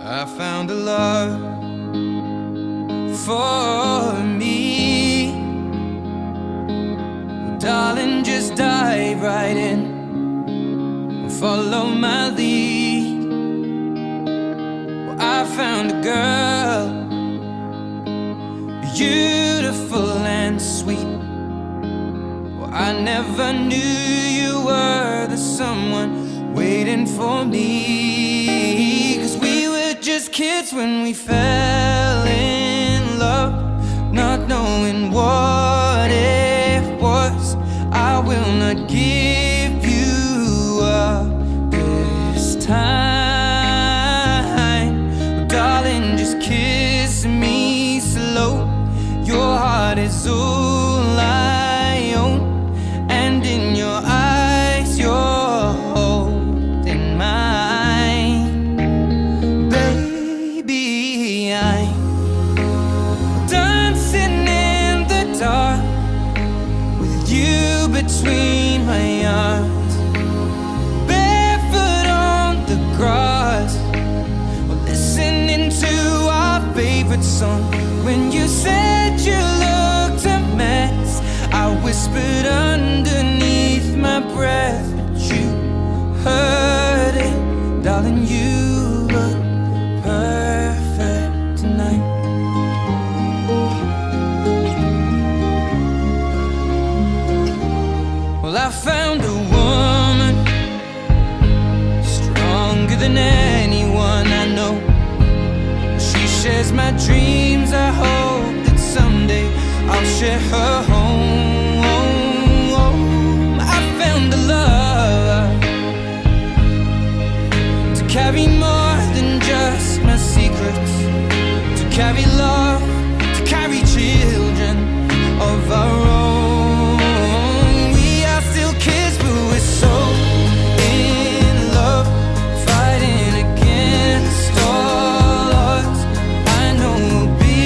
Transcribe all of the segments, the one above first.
I found a love for me. Well, darling, just dive right in and follow my lead. Well, I found a girl, beautiful and sweet. Well, I never knew you were the someone waiting for me. 'Cause we were just kids when we fell in love, not knowing what it was. I will not give you up this time. Darling, just kiss me slow. Your heart is all I own, and in your eyes you're holding mine. Baby, I'm dancing in the dark with you between my arms, barefoot on the grass, or listening to our favorite song. When you said you looked a mess, I whispered underneath my breath, but you heard it. Darling, you look perfect tonight. Well, I found a woman stronger than anyone I know. She shares my dreams. I hope that someday I'll share her home. I found a love to carry more than just my secrets, to carry love, to carry children of our own. We are still kids, but we're so in love, fighting against all odds. I know we'll be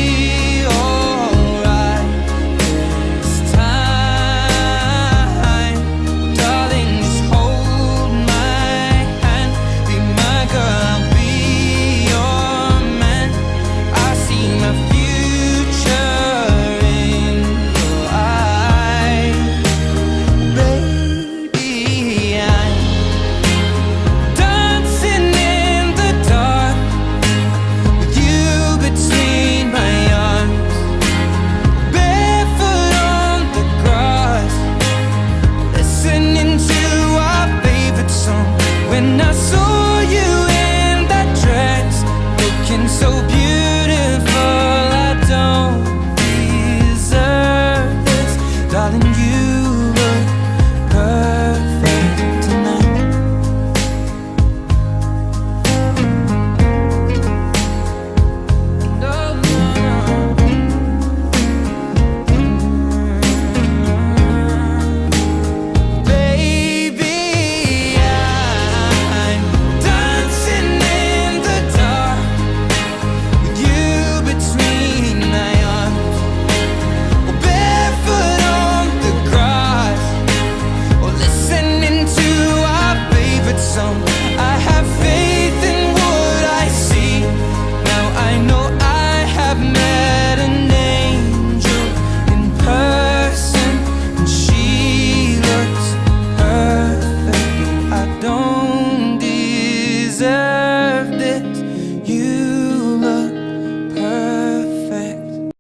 alright this time. Darling, just hold my hand, be my girl, I'll be your man. I see my future in your eyes. Baby, I'm dancing in the dark with you between my arms, barefoot on the grass, listening to our favorite song. When I saw you in that dress, looking so beautiful, I don't deserve this. Darling, you look perfect tonight. No, no, baby, I'm dancing in the dark with you between my arms, or barefoot on the grass, or listening to our favorite song. I have faith in what I see. Now I know I have met an angel in person, and she looks perfect. I don't deserve this.